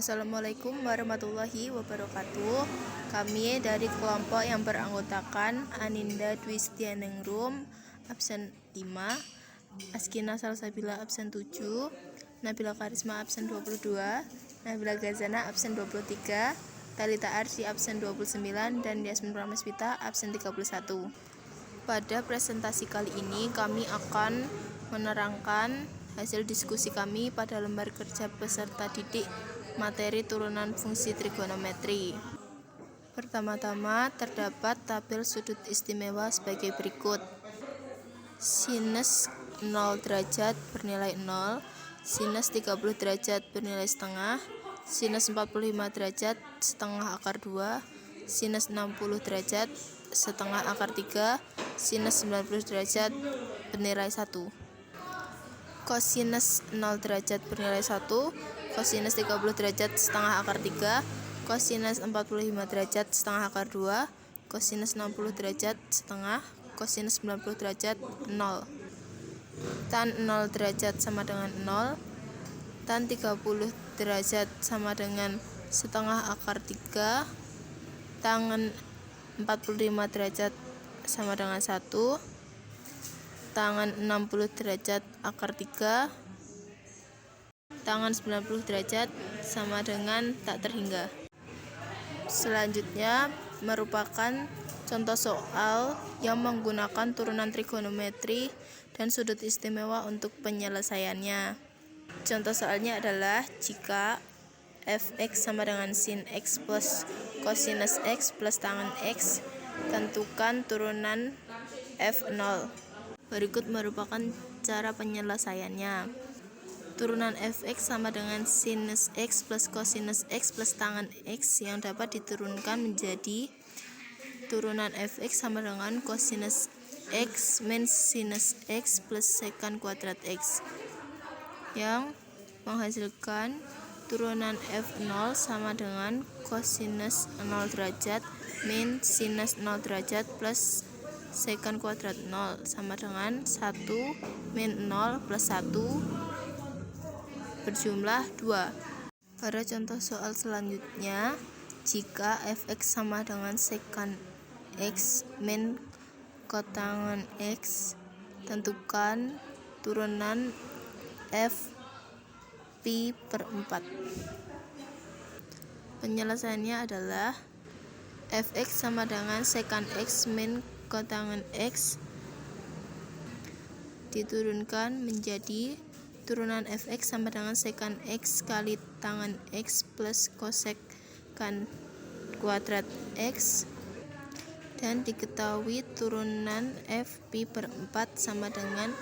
Assalamualaikum warahmatullahi wabarakatuh. Kami dari kelompok yang beranggotakan Aninda Dwi Setianingrum absen 5, Askina Salsabila absen 7, Nabila Karisma absen 22, Nabila Gazana absen 23, Talita Arsi absen 29, dan Yasmin Prameswita absen 31. Pada presentasi kali ini kami akan menerangkan hasil diskusi kami pada lembar kerja peserta didik materi turunan fungsi trigonometri. Pertama-tama terdapat tabel sudut istimewa sebagai berikut. Sinus 0 derajat bernilai 0, sinus 30 derajat bernilai setengah, sinus 45 derajat setengah akar 2, sinus 60 derajat setengah akar 3, sinus 90 derajat bernilai 1. Kosinus 0 derajat bernilai 1, kosinus 30 derajat setengah akar 3, kosinus 45 derajat setengah akar 2, kosinus 60 derajat setengah, kosinus 90 derajat 0. Tan 0 derajat sama dengan 0, tan 30 derajat sama dengan setengah akar 3, tangen 45 derajat sama dengan 1, tangan 60 derajat akar 3, tangan 90 derajat sama dengan tak terhingga. Selanjutnya merupakan contoh soal yang menggunakan turunan trigonometri dan sudut istimewa untuk penyelesaiannya. Contoh soalnya adalah jika fx sama dengan sin x plus kosinus x plus tangen x, tentukan turunan f0. Berikut merupakan cara penyelesaiannya. Turunan fx sama dengan sinus x plus kosinus x plus tangen x yang dapat diturunkan menjadi turunan fx sama dengan kosinus x min sinus x plus sekant kuadrat x, yang menghasilkan turunan f0 sama dengan kosinus 0 derajat min sinus 0 derajat plus sekant kuadrat 0 sama dengan 1 min 0 plus 1 berjumlah 2. Pada contoh soal selanjutnya, jika fx sama dengan sekant x min kotangen x, tentukan turunan f pi per 4. Penyelesaiannya adalah fx sama dengan sekant x min kotangen x diturunkan menjadi turunan fx sama dengan sekant x kali tangen x plus kosekant kuadrat x, dan diketahui turunan f pi per 4 sama dengan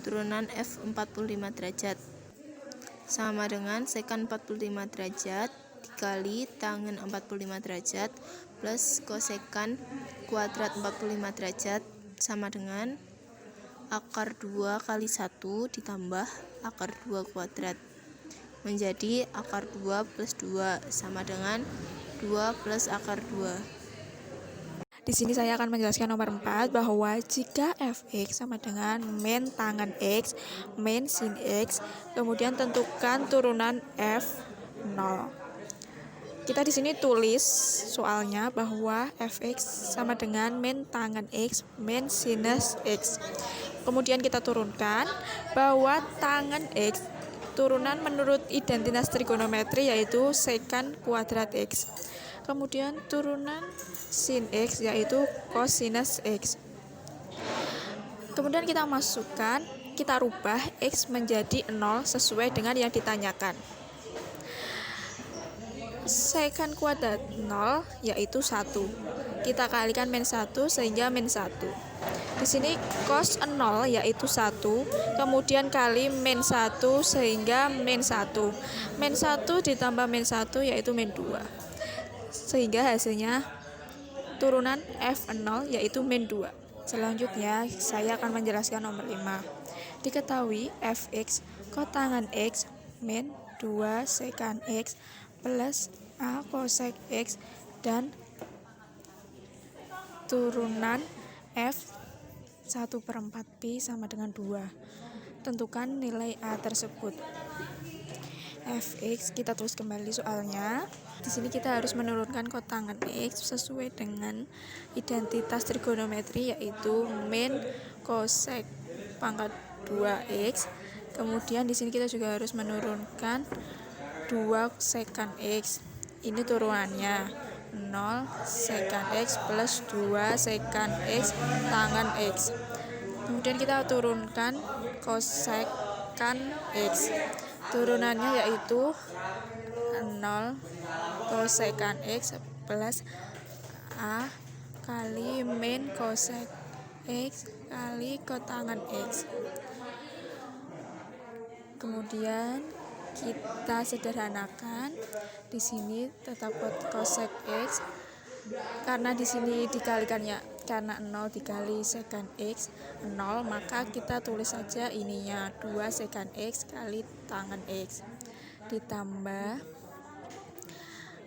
turunan f 45 derajat sama dengan sekant 45 derajat dikali tangen 45 derajat plus kosekant kuadrat 45 derajat sama dengan akar 2 kali 1 ditambah akar 2 kuadrat menjadi akar 2 plus 2 sama dengan 2 plus akar 2. Di sini saya akan menjelaskan nomor 4 bahwa jika fx sama dengan min tangen x min sin x, kemudian tentukan turunan f0. Kita di sini tulis soalnya bahwa fx sama dengan min tangen x min sinus x. Kemudian kita turunkan bahwa tangen x turunan menurut identitas trigonometri yaitu sekant kuadrat x. Kemudian turunan sin x yaitu kosinus x. Kemudian kita masukkan, kita rubah x menjadi 0 sesuai dengan yang ditanyakan. Sekant kuadrat 0 yaitu 1. Kita kalikan min 1 sehingga min 1. Di sini cos 0 yaitu 1, kemudian kali min 1 sehingga min 1. Min 1 ditambah min 1 yaitu min 2. Sehingga hasilnya turunan f0 yaitu min 2. Selanjutnya saya akan menjelaskan nomor 5. Diketahui fx kotangen x min 2 sekant x plus a kosek x dan turunan f 1/4 pi sama dengan 2. Tentukan nilai a tersebut. fx. Kita tulis kembali soalnya. Di sini kita harus menurunkan kotangan x sesuai dengan identitas trigonometri, yaitu min kosek pangkat 2x. Kemudian di sini kita juga harus menurunkan 2 sekan x. Ini turunannya 0 sekan x plus 2 sekan x tangan x. Kemudian kita turunkan kosekan x. Turunannya yaitu 0 kosekan x plus a kali min kosek x kali kotangan x. Kemudian kita sederhanakan. Di sini tetap kosek x, karena di sini dikalikannya, karena 0 dikali sekan x 0, maka kita tulis saja ininya 2 sekan x kali tangan x, ditambah,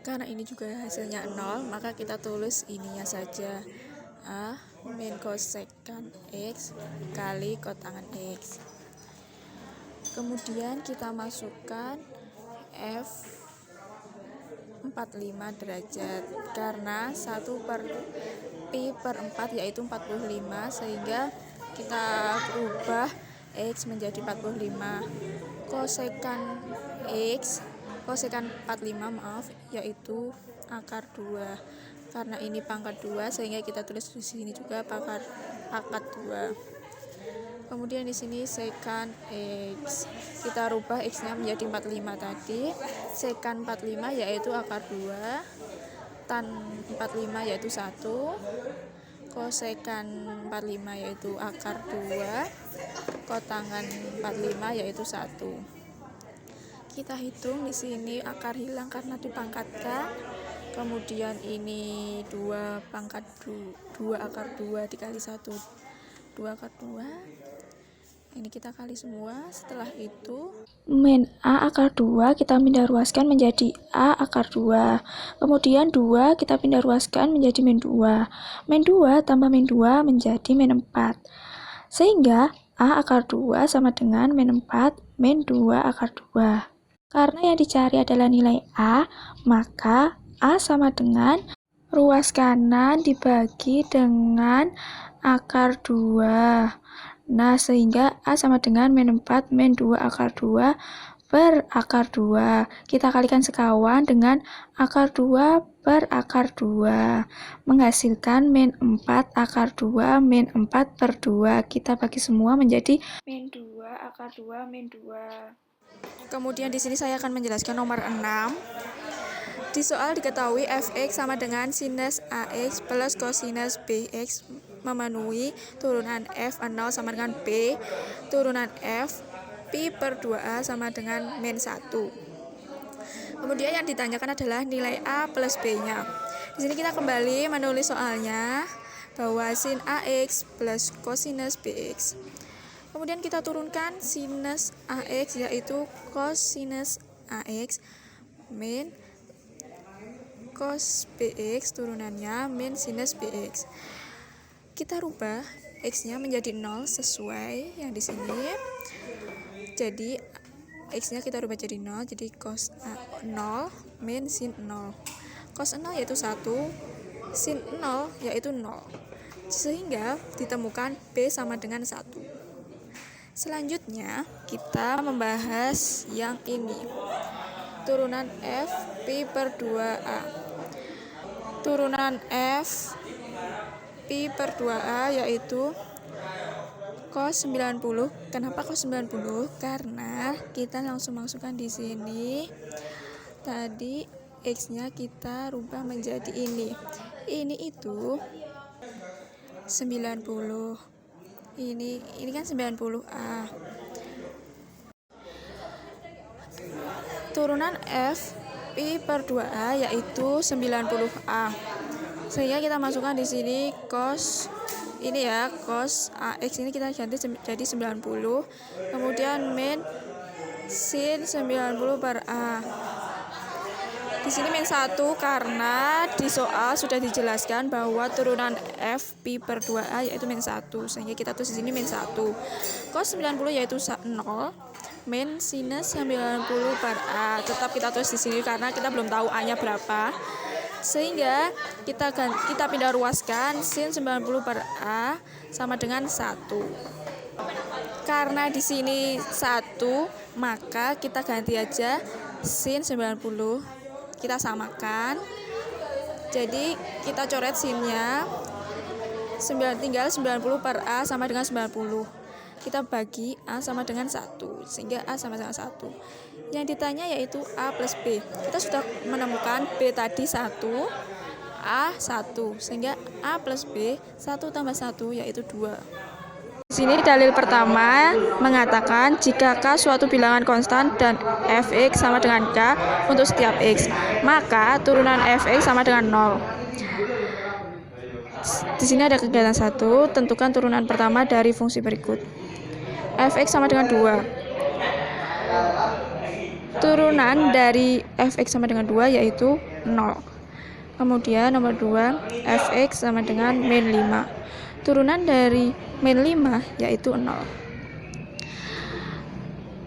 karena ini juga hasilnya 0, maka kita tulis ininya saja a min kosekan x kali kotangan x. Kemudian kita masukkan f 45 derajat, karena 1 per pi per 4 yaitu 45, sehingga kita ubah x menjadi 45. Kosekan x, kosekan 45 yaitu akar 2. Karena ini pangkat 2, sehingga kita tulis di sini juga akar 2. Kemudian di sini sekan x, kita rubah x-nya menjadi 45 tadi. Sekan 45 yaitu akar 2, tan 45 yaitu 1, kosekan 45 yaitu akar 2, kotangan 45 yaitu 1. Kita hitung di sini akar hilang karena dipangkatkan. Kemudian ini 2 pangkat 2 akar 2 dikali 1, 2 akar 2. Ini kita kali semua. Setelah itu min a akar 2 kita pindah ruaskan menjadi a akar 2. Kemudian 2 kita pindah ruaskan menjadi min 2. Min 2 tambah min 2 menjadi min 4. Sehingga a akar 2 sama dengan min 4 min 2 akar 2. Karena yang dicari adalah nilai a, maka a sama dengan ruas kanan dibagi dengan akar 2. Nah, sehingga a sama dengan min 4 min 2 akar 2 per akar 2. Kita kalikan sekawan dengan akar 2 per akar 2. Menghasilkan min 4 akar 2 min 4 per 2. Kita bagi semua menjadi min 2 akar 2 min 2. Kemudian di sini saya akan menjelaskan nomor 6. Di soal diketahui fx sama dengan sinus ax plus kosinus bx memenuhi turunan f0 sama dengan b, turunan f pi per 2a sama dengan min 1. Kemudian yang ditanyakan adalah nilai a plus b-nya. Di sini kita kembali menulis soalnya bahwa sin ax plus kosinus bx. Kemudian kita turunkan sinus ax yaitu kosinus ax min cos bx, turunannya min sinus bx. Kita rubah x-nya menjadi 0 sesuai yang di sini. Jadi x-nya kita rubah jadi 0, jadi cos 0 min sin 0. Cos 0 yaitu 1, sin 0 yaitu 0. Sehingga ditemukan b sama dengan 1. Selanjutnya kita membahas yang ini. Turunan f pi per 2a. Turunan f pi per 2a yaitu cos 90. Kenapa cos 90? Karena kita langsung masukkan di sini. Tadi x-nya kita rubah menjadi ini. Ini itu 90. Ini kan 90a. Turunan f pi per 2a yaitu 90a. Sehingga kita masukkan di sini cos ini ya, cos ax ini kita ganti jadi 90. Kemudian min sin 90 per a. Di sini min 1 karena di soal sudah dijelaskan bahwa turunan f pi per 2a yaitu min 1. Sehingga kita tulis di sini min 1. Cos 90 yaitu 0. min sinus 90 per A. Tetap kita tulis di sini karena kita belum tahu A-nya berapa. Sehingga kita pindah ruaskan sin 90 per A sama dengan 1. Karena di sini 1, maka kita ganti aja sin 90. Kita samakan. Jadi kita coret sinnya. Tinggal 90 per A sama dengan 90. Kita bagi A sama dengan 1, sehingga A sama dengan 1. Yang ditanya yaitu A plus B. Kita sudah menemukan B tadi 1, A 1, sehingga A plus B 1 tambah 1 yaitu 2. Di sini dalil pertama mengatakan jika K suatu bilangan konstan dan Fx sama dengan K untuk setiap X, maka turunan Fx sama dengan 0. Di sini ada kegiatan 1, tentukan turunan pertama dari fungsi berikut. Fx sama dengan 2. Turunan dari Fx sama dengan 2 yaitu 0. Kemudian nomor 2, Fx sama dengan min 5. Turunan dari min 5 yaitu 0.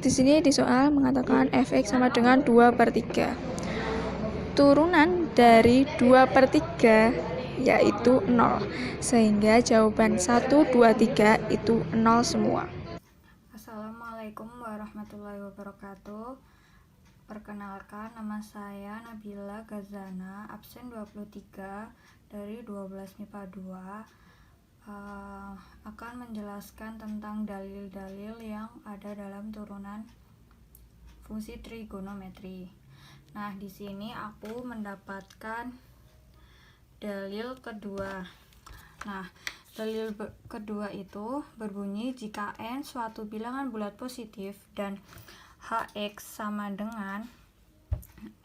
Di sini di soal mengatakan Fx sama dengan 2/3. Turunan dari 2/3 yaitu 0, sehingga jawaban 1, 2, 3 itu 0 semua. Assalamualaikum warahmatullahi wabarakatuh. Perkenalkan, nama saya Nabila Gazana, absen 23 dari 12 MIPA 2. Akan menjelaskan tentang dalil-dalil yang ada dalam turunan fungsi trigonometri. Nah, di sini aku mendapatkan dalil kedua. Nah, dalil kedua itu berbunyi jika n suatu bilangan bulat positif dan hx sama dengan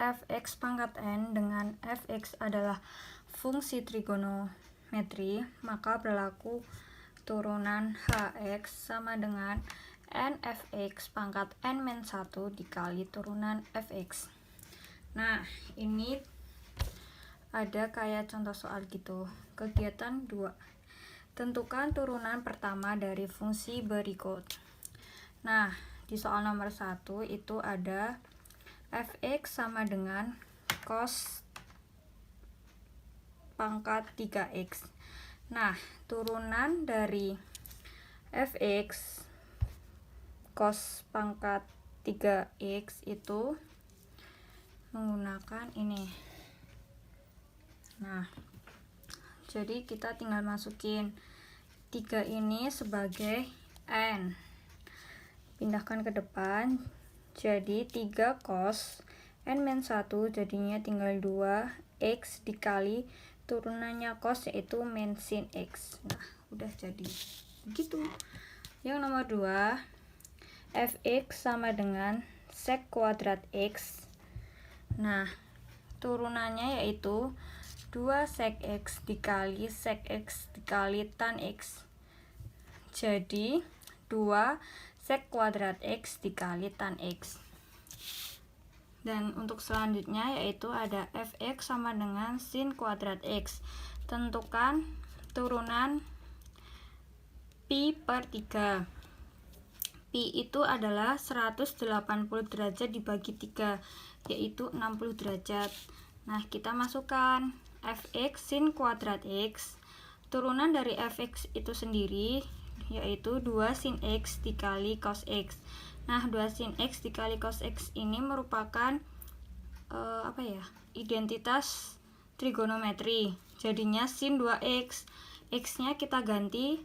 fx pangkat n dengan fx adalah fungsi trigonometri, maka berlaku turunan hx sama dengan n fx pangkat n-1 dikali turunan fx. Nah, ini ada kayak contoh soal gitu. Kegiatan 2. Tentukan turunan pertama dari fungsi berikut. Nah, di soal nomor 1 itu ada fx sama dengan cos pangkat 3x. Nah, turunan dari fx cos pangkat 3x itu menggunakan ini. Nah, jadi kita tinggal masukin 3 ini sebagai n. Pindahkan ke depan. Jadi 3 cos n-1 jadinya tinggal 2 x dikali turunannya cos yaitu min sin x. Nah, udah jadi. Begitu. Yang nomor 2, fx sama dengan sek kuadrat x. Nah, turunannya yaitu 2 sek x dikali sek x dikali tan x. Jadi 2 sek kuadrat x dikali tan x. Dan untuk selanjutnya yaitu ada fx sama dengan sin kuadrat x. Tentukan turunan pi per 3. Pi itu adalah 180 derajat dibagi 3, yaitu 60 derajat. Nah, kita masukkan fx sin kuadrat x. Turunan dari fx itu sendiri yaitu 2 sin x dikali cos x. Nah, 2 sin x dikali cos x ini merupakan identitas trigonometri. Jadinya sin 2x. X-nya kita ganti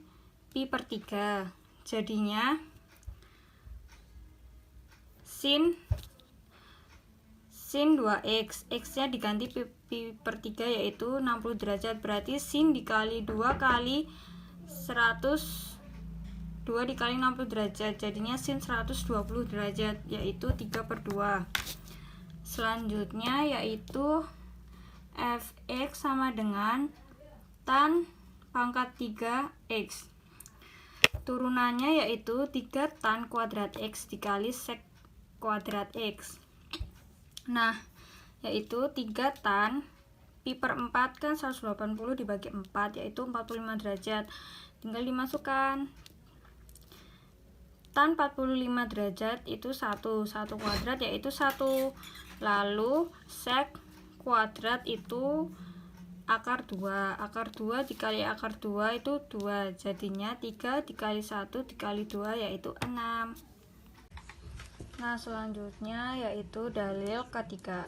pi per 3. Jadinya sin 2x, x-nya diganti pi per 3 yaitu 60 derajat, berarti sin dikali 2 kali 2 dikali 60 derajat, jadinya sin 120 derajat, yaitu 3 per 2. Selanjutnya yaitu fx sama dengan tan pangkat 3x. Turunannya yaitu 3 tan kuadrat x dikali sek kuadrat x. Nah, yaitu 3 tan pi per 4 kan 180 dibagi 4 yaitu 45 derajat. Tinggal dimasukkan tan 45 derajat itu 1 kuadrat yaitu 1. Lalu sek kuadrat itu akar 2 dikali akar 2 itu 2, jadinya 3 dikali 1 dikali 2 yaitu 6. Nah, selanjutnya yaitu dalil ketiga.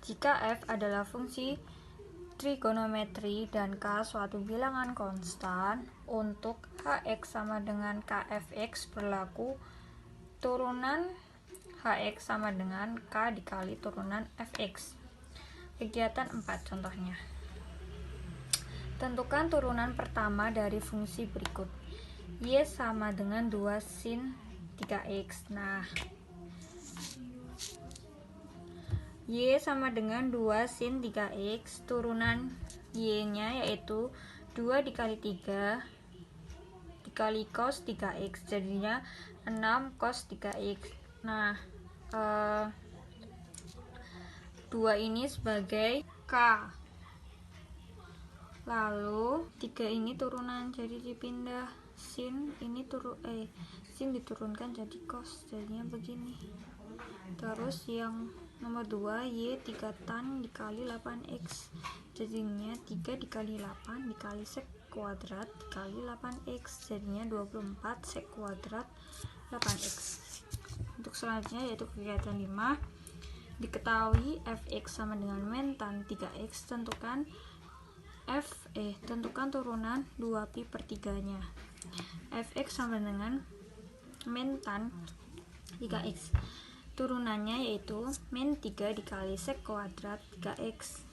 Jika f adalah fungsi trigonometri dan k suatu bilangan konstan, untuk hx sama dengan kfx berlaku turunan hx sama dengan k dikali turunan fx. Kegiatan 4 contohnya. Tentukan turunan pertama dari fungsi berikut. Y sama dengan 2 sin 3x. Nah, Y sama dengan 2 sin 3x, turunan Y-nya yaitu 2 dikali 3 dikali cos 3x, jadinya 6 cos 3x. Nah, 2 ini sebagai K. Lalu 3 ini turunan, jadi dipindah sin ini sin diturunkan jadi cos, jadinya begini. Terus yang nomor 2 Y 3 tan dikali 8x, jadinya 3 dikali 8 dikali sek kuadrat dikali 8x, jadinya 24 sek kuadrat 8x. Untuk selanjutnya yaitu kegiatan 5. Diketahui fx sama dengan min tan 3x, tentukan turunan 2pi per 3 nya. Fx sama dengan min tan 3x, turunannya yaitu min 3 dikali sek kuadrat 3x.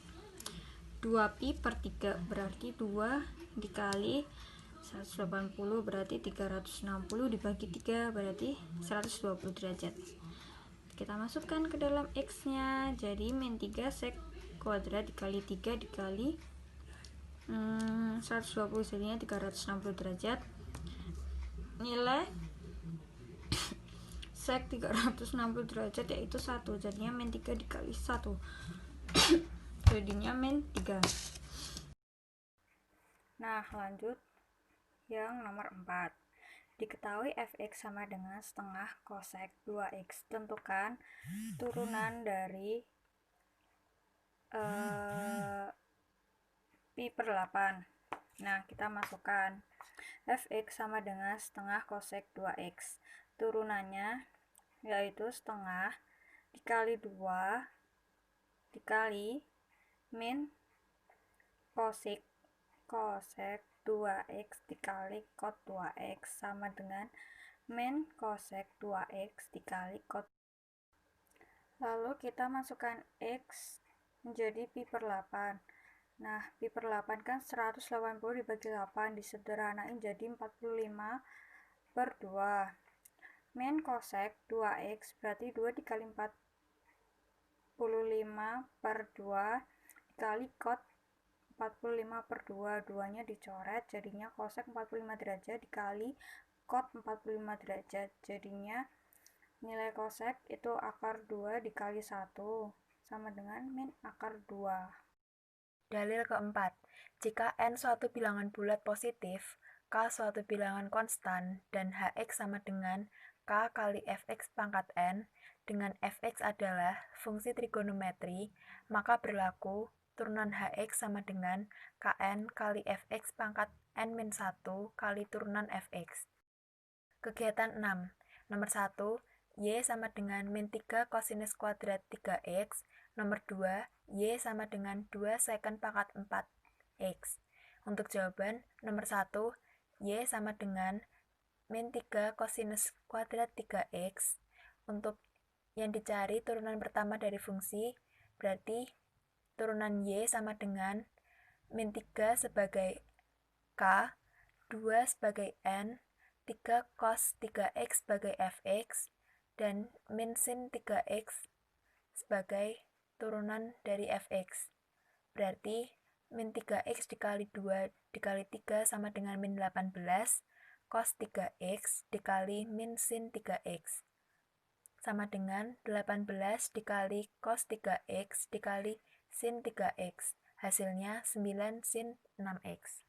2pi per 3 berarti 2 dikali 180 berarti 360 dibagi 3 berarti 120 derajat. Kita masukkan ke dalam x nya, jadi min 3 sek kuadrat dikali 3 dikali 120, jadinya 360 derajat. Nilai sek 360 derajat yaitu 1, jadinya min 3 dikali 1 jadinya min 3. Nah, lanjut yang nomor 4. Diketahui fx sama dengan setengah kosek 2x, tentukan turunan dari pi per 8. Nah, kita masukkan fx sama dengan setengah kosek 2x, turunannya yaitu setengah dikali 2 dikali min kosek 2x dikali cot 2x sama dengan min kosek 2x dikali cot. Lalu kita masukkan x menjadi pi per 8. Nah, pi per 8 kan 180 dibagi 8, disederhanain jadi 45 per 2. Min kosek 2x berarti 2 dikali 45 per 2 dikali cot 45 per 2, 2 nya dicoret, jadinya kosek 45 derajat dikali cot 45 derajat, jadinya nilai kosek itu akar 2 dikali 1 sama dengan min akar 2. Dalil keempat, jika n suatu bilangan bulat positif, k suatu bilangan konstan, dan hx sama dengan k kali fx pangkat n, dengan fx adalah fungsi trigonometri, maka berlaku turunan hx sama dengan kn kali fx pangkat n-1 kali turunan fx. Kegiatan 6. Nomor 1, y sama dengan min 3 kosinus kuadrat 3x. Nomor 2, y sama dengan 2 secant pangkat 4x. Untuk jawaban nomor 1, y sama dengan min 3 kosinus kuadrat 3x. Untuk yang dicari turunan pertama dari fungsi, berarti turunan y sama dengan min 3 sebagai k, 2 sebagai n, 3 cos 3x sebagai fx, dan min sin 3x sebagai turunan dari fx. Berarti min 3x dikali 2 dikali 3 sama dengan min 18, cos 3x dikali min sin 3x sama dengan 18 dikali cos 3x dikali sin 3x, hasilnya 9 sin 6x.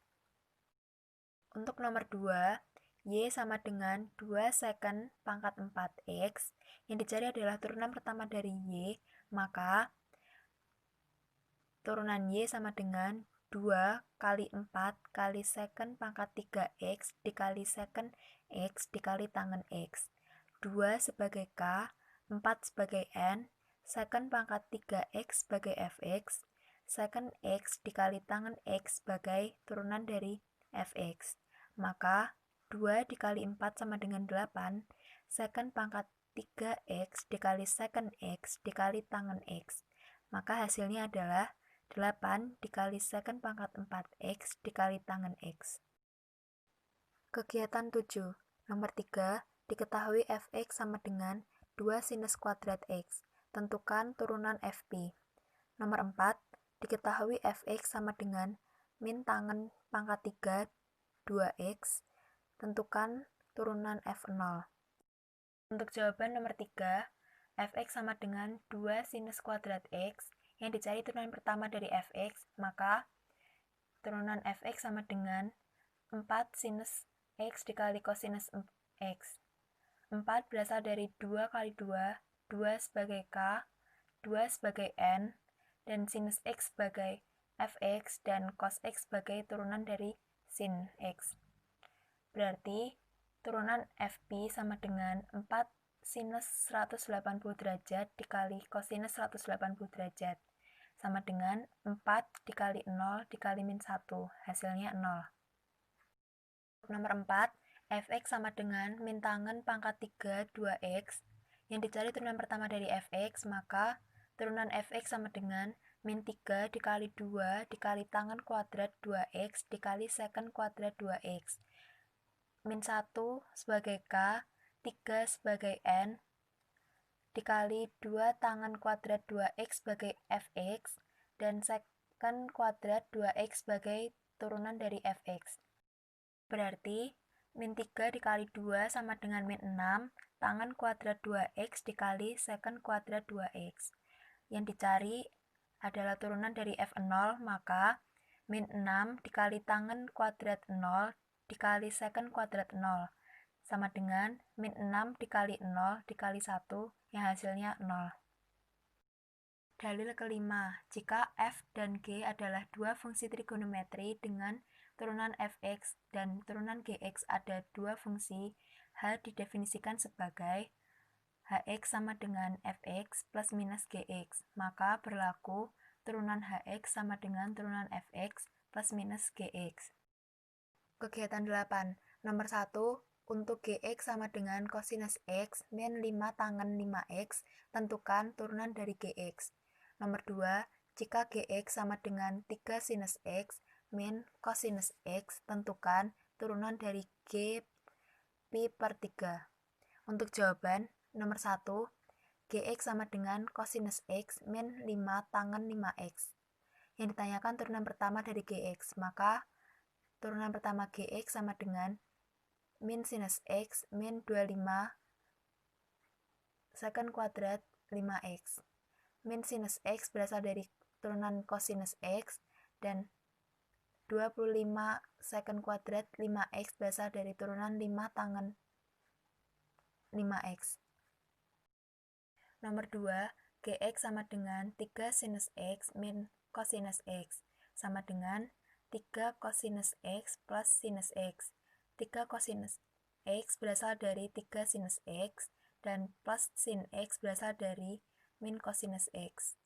Untuk nomor 2, Y sama dengan 2 secant pangkat 4X, yang dicari adalah turunan pertama dari Y, maka turunan Y sama dengan 2 kali 4 kali secant pangkat 3X dikali secant X dikali tangen X. 2 sebagai K, 4 sebagai N, secant pangkat 3X sebagai Fx, secant X dikali tangen X sebagai turunan dari Fx. Maka 2 dikali 4 sama dengan 8, secant pangkat 3X dikali secant X dikali tangen X. Maka hasilnya adalah 8 dikali secant pangkat 4X dikali tangen X. Kegiatan 7. Nomor 3. Diketahui Fx sama dengan 2 sinus kuadrat X. Tentukan turunan Fp. Nomor 4. Diketahui Fx sama dengan min tangen pangkat 3 2X. Tentukan turunan F0. Untuk jawaban nomor 3, Fx sama dengan 2 sinus kuadrat X. Yang dicari turunan pertama dari Fx, maka turunan Fx sama dengan 4 sinus X dikali kosinus X. 4 berasal dari 2 kali 2, 2 sebagai K, 2 sebagai N, dan sinus X sebagai Fx, dan cos X sebagai turunan dari sin X. Berarti turunan Fp sama dengan 4 sinus 180 derajat dikali kosinus 180 derajat. Sama dengan 4 dikali 0 dikali min 1, hasilnya 0. Nomor 4, Fx sama dengan min tangen pangkat 3 2x. Yang dicari turunan pertama dari Fx, maka turunan Fx sama dengan min 3 dikali 2 dikali tangen kuadrat 2x dikali secant kuadrat 2x. Min 1 sebagai K, 3 sebagai N, dikali 2 tangen kuadrat 2x sebagai Fx, dan secant kuadrat 2x sebagai turunan dari Fx. Berarti, min 3 dikali 2 sama dengan min 6, tangen kuadrat 2x dikali secant kuadrat 2x. Yang dicari adalah turunan dari F0, maka min 6 dikali tangen kuadrat 0 dikali secant kuadrat 0. Sama dengan min 6 dikali 0 dikali 1, yang hasilnya 0. Dalil kelima, jika f dan g adalah dua fungsi trigonometri dengan turunan fx dan turunan gx ada dua fungsi, h didefinisikan sebagai hx sama dengan fx plus minus gx, maka berlaku turunan hx sama dengan turunan fx plus minus gx. Kegiatan 8, nomor 1, untuk Gx sama dengan kosinus X min 5 tangen 5X, tentukan turunan dari Gx. Nomor 2, jika Gx sama dengan 3 sinus X min kosinus X, tentukan turunan dari G pi per 3. Untuk jawaban, nomor 1, Gx sama dengan kosinus X min 5 tangen 5X. Yang ditanyakan turunan pertama dari Gx, maka turunan pertama Gx sama dengan min sinus X min 25 secant kuadrat 5X. Min sinus X berasal dari turunan kosinus X, dan 25 secant kuadrat 5X berasal dari turunan 5 tangen 5X. Nomor 2, Gx sama dengan 3 sinus X min kosinus X, sama dengan 3 kosinus X plus sinus X. 3 kosinus X berasal dari 3 sinus X, dan plus sin X berasal dari min kosinus X.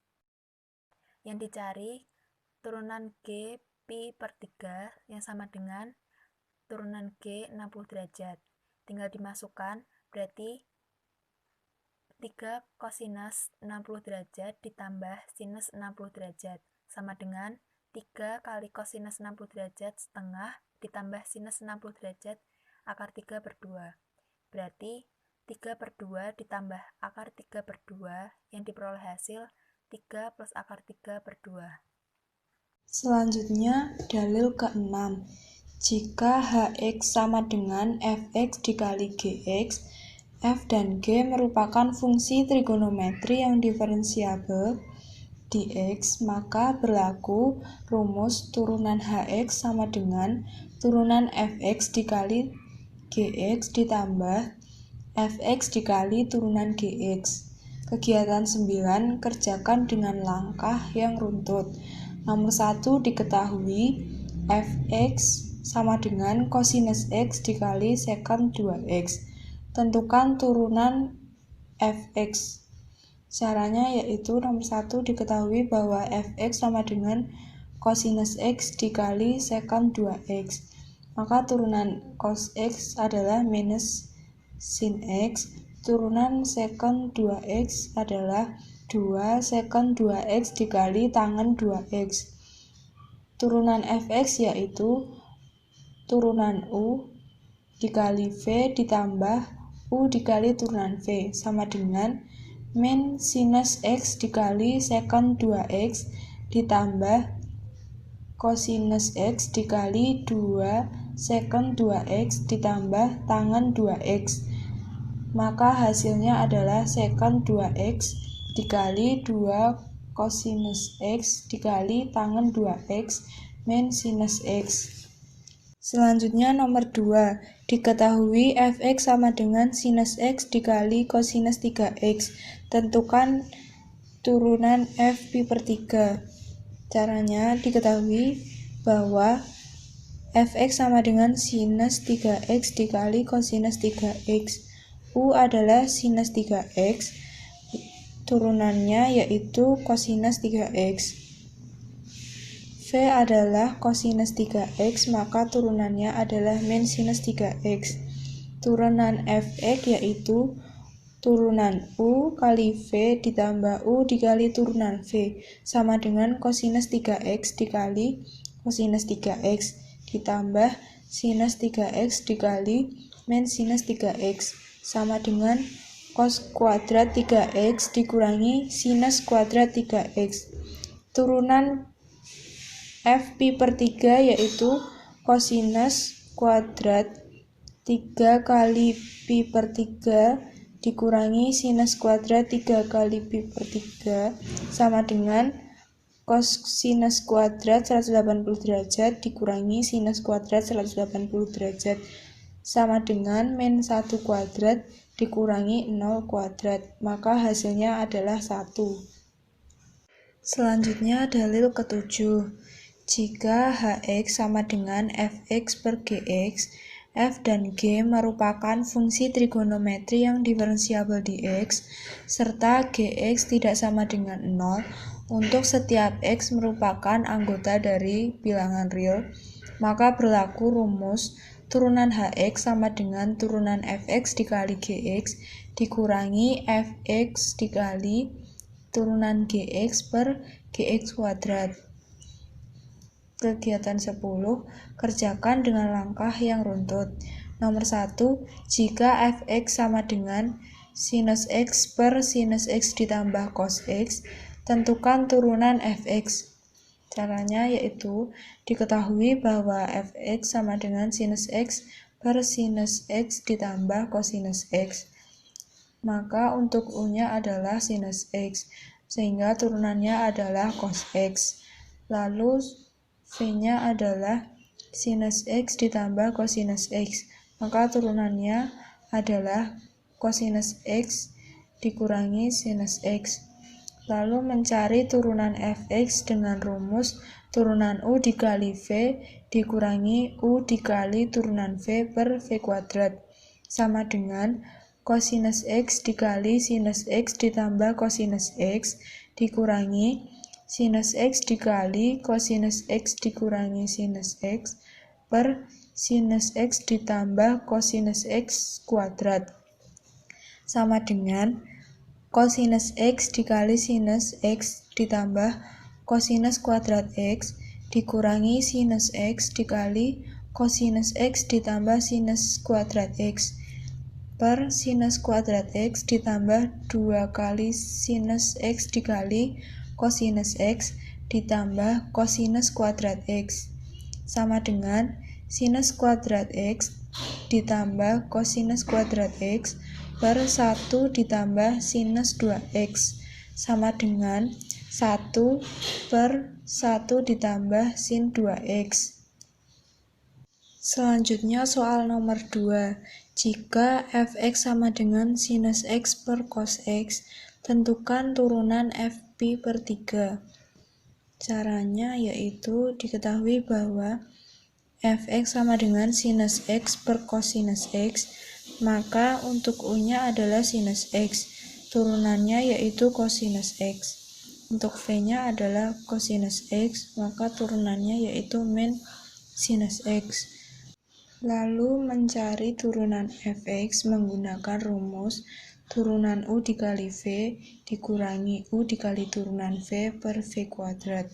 Yang dicari turunan G pi per 3 yang sama dengan turunan G 60 derajat. Tinggal dimasukkan, berarti 3 kosinus 60 derajat ditambah sinus 60 derajat sama dengan 3 kali kosinus 60 derajat setengah ditambah sinus 60 derajat akar 3 per 2. Berarti 3 per 2 ditambah akar 3 per 2 yang diperoleh hasil 3 plus akar 3 per 2. Selanjutnya, dalil ke-6. Jika hx sama dengan fx dikali gx, f dan g merupakan fungsi trigonometri yang diferensiabel dx, maka berlaku rumus turunan hx sama dengan turunan fx dikali Gx ditambah Fx dikali turunan Gx. Kegiatan 9, kerjakan dengan langkah yang runtut. Nomor 1 diketahui Fx sama dengan kosinus X dikali sekant 2X. Tentukan turunan Fx. Caranya yaitu nomor 1 diketahui bahwa Fx sama dengan kosinus X dikali sekant 2X. Maka turunan cos X adalah minus sin X. Turunan sekant 2X adalah 2 sekant 2X dikali tangen 2X. Turunan Fx yaitu turunan U dikali V ditambah U dikali turunan V sama dengan min sinus X dikali sekant 2X ditambah kosinus X dikali 2 sekant 2X ditambah tangen 2X. Maka hasilnya adalah sekant 2X dikali 2 kosinus X dikali tangen 2X min sinus X. Selanjutnya nomor 2, diketahui Fx sama dengan sinus X dikali kosinus 3X. Tentukan turunan F pi per 3. Caranya diketahui bahwa Fx sama dengan sinus 3x dikali kosinus 3x. U adalah sinus 3x, turunannya yaitu kosinus 3x. V adalah kosinus 3x, maka turunannya adalah min sinus 3x. Turunan Fx yaitu turunan U kali V ditambah U dikali turunan V sama dengan kosinus 3x dikali kosinus 3x ditambah sinus 3x dikali min sinus 3x sama dengan cos kuadrat 3x dikurangi sinus kuadrat 3x. Turunan F pi per 3 yaitu kosinus kuadrat 3 kali pi per 3 dikurangi sinus kuadrat 3 kali pi per 3 sama dengan kosinus kuadrat 180 derajat dikurangi sinus kuadrat 180 derajat sama dengan min 1 kuadrat dikurangi 0 kuadrat, maka hasilnya adalah 1. Selanjutnya dalil ketujuh. Jika Hx sama dengan Fx per Gx, F dan G merupakan fungsi trigonometri yang diferensiabel di X, serta Gx tidak sama dengan 0, untuk setiap X merupakan anggota dari bilangan real, maka berlaku rumus turunan Hx sama dengan turunan Fx dikali Gx dikurangi Fx dikali turunan Gx per Gx kuadrat. Kegiatan 10, kerjakan dengan langkah yang runtut. Nomor 1, jika Fx sama dengan sinus X per sinus X ditambah cos X, tentukan turunan Fx. Caranya yaitu diketahui bahwa Fx sama dengan sinus X per sinus X ditambah kosinus X. Maka untuk U-nya adalah sinus X, sehingga turunannya adalah cos X. Lalu V-nya adalah sinus X ditambah kosinus X, maka turunannya adalah kosinus X dikurangi sinus X. Lalu mencari turunan Fx dengan rumus turunan U dikali V dikurangi U dikali turunan V per V kuadrat sama dengan kosinus X dikali sinus X ditambah kosinus X dikurangi sinus X dikali kosinus X dikurangi sinus X per sinus X ditambah kosinus X kuadrat sama dengan kosinus X dikali sinus X ditambah kosinus kuadrat X dikurangi sinus X dikali kosinus X ditambah sinus kuadrat X per sinus kuadrat X ditambah 2 kali sinus X dikali kosinus X ditambah kosinus kuadrat X sama dengan sinus kuadrat X ditambah kosinus kuadrat X per 1 ditambah sinus 2x sama dengan 1 per 1 ditambah sin 2x. Selanjutnya soal nomor 2. Jika fx sama dengan sinus x per cos x, tentukan turunan fp per 3. Caranya yaitu diketahui bahwa fx sama dengan sinus x per cosinus x, maka untuk u-nya adalah sinus x, turunannya yaitu cosinus x. Untuk v-nya adalah cosinus x, maka turunannya yaitu min sinus x. Lalu mencari turunan fx menggunakan rumus turunan u dikali v dikurangi u dikali turunan v per v kuadrat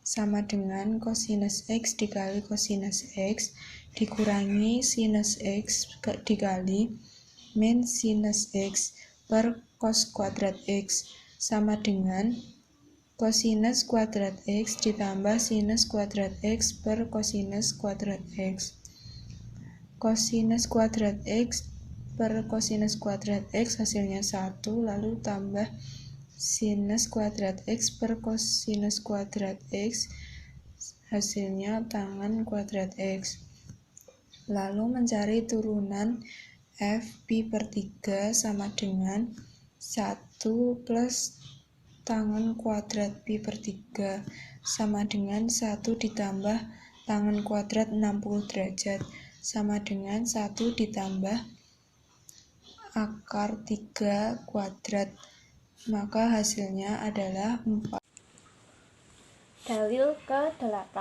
sama dengan cosinus x dikali cosinus x dikurangi sinus x dikali min sinus x per cos kuadrat x sama dengan cosinus kuadrat x ditambah sinus kuadrat x per cosinus kuadrat x. Cosinus kuadrat x per cosinus kuadrat x hasilnya 1, lalu tambah sinus kuadrat x per cosinus kuadrat x hasilnya tangen kuadrat x. Lalu mencari turunan f pi per 3 sama dengan 1 plus tangen kuadrat pi per 3 sama dengan 1 ditambah tangen kuadrat 60 derajat sama dengan 1 ditambah akar 3 kuadrat, maka hasilnya adalah 4. Dalil ke-8.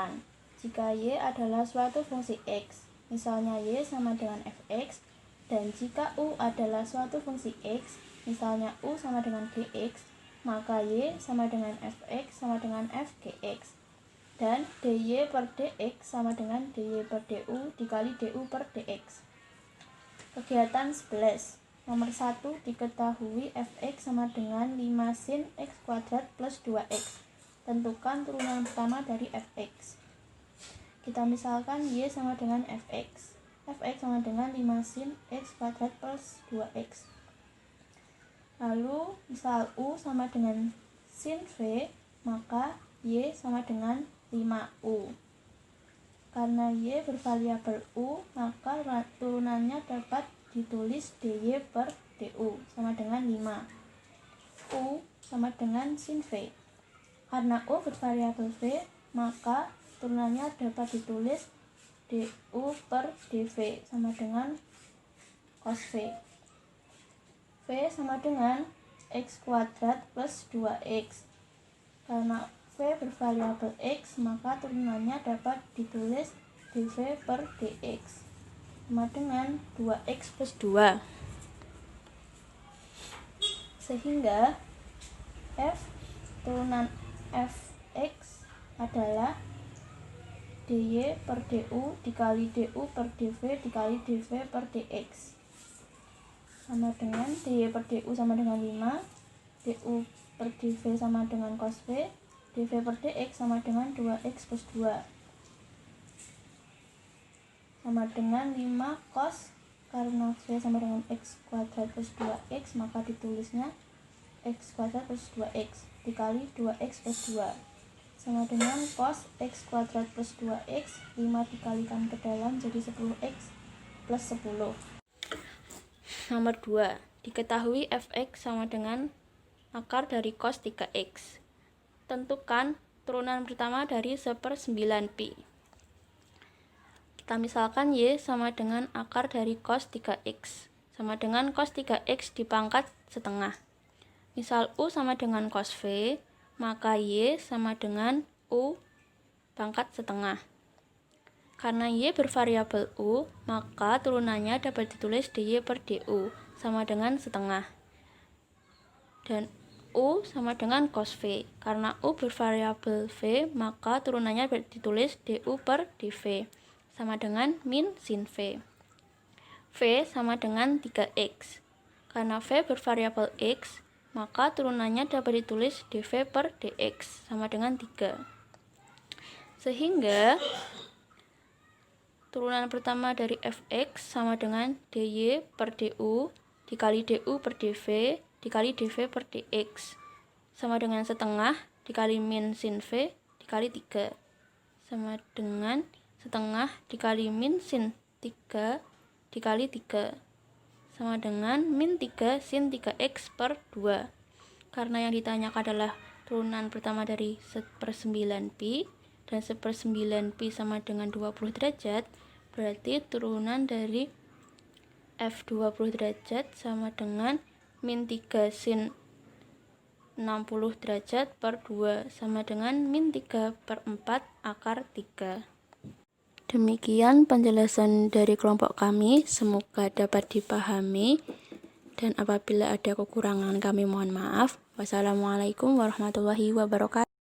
Jika y adalah suatu fungsi x, misalnya y sama dengan fx, dan jika u adalah suatu fungsi x, misalnya u sama dengan gx, maka y sama dengan fx sama dengan f gx. Dan dy per dx sama dengan dy per du dikali du per dx. Kegiatan 11. Nomor 1 diketahui fx sama dengan 5 sin x kuadrat plus 2x. Tentukan turunan pertama dari fx. Kita misalkan y sama dengan fx. Fx sama dengan 5 sin x kuadrat plus 2x. Lalu misal u sama dengan sin v, maka y sama dengan 5u. Karena y bervariabel u, maka turunannya dapat ditulis dy per du sama dengan 5. U sama dengan sin v. Karena u bervariabel v, maka turunannya dapat ditulis du per dv sama dengan cos v. V sama dengan x kuadrat plus 2x. Karena v bervariabel x, maka turunannya dapat ditulis dv per dx sama dengan 2x plus 2. Sehingga f turunan fx adalah dy per du dikali du per dv dikali dv per dx sama dengan dy per du sama dengan 5, du per dv sama dengan cos v, dv per dx sama dengan 2x plus 2 sama dengan 5 cos. Karena v sama dengan x kuadrat plus 2x, maka ditulisnya x kuadrat plus 2x dikali 2x plus 2 sama dengan cos x kuadrat plus 2x, 5 dikalikan ke dalam jadi 10x plus 10. Nomor 2. Diketahui fx sama dengan akar dari cos 3x. Tentukan turunan pertama dari 1/9pi. Kita misalkan y sama dengan akar dari cos 3x sama dengan cos 3x dipangkat setengah. Misal u sama dengan cos v, maka y sama dengan u pangkat setengah. Karena y bervariabel u, maka turunannya dapat ditulis dy per du sama dengan setengah. Dan u sama dengan cos v. Karena u bervariabel v, maka turunannya dapat ditulis du per dv sama dengan min sin v. V sama dengan 3x. Karena v bervariabel x, maka turunannya dapat ditulis dv per dx sama dengan 3. Sehingga turunan pertama dari fx sama dengan dy per du dikali du per dv dikali dv per dx sama dengan setengah dikali min sin v dikali 3 sama dengan setengah dikali min sin 3 dikali 3 sama dengan min 3 sin 3x per 2. Karena yang ditanyakan adalah turunan pertama dari 1/9pi dan 1/9pi sama dengan 20 derajat, berarti turunan dari f 20 derajat sama dengan min 3 sin 60 derajat per 2 sama dengan min 3/4 akar 3. Demikian penjelasan dari kelompok kami, semoga dapat dipahami, dan apabila ada kekurangan kami mohon maaf. Wassalamualaikum warahmatullahi wabarakatuh.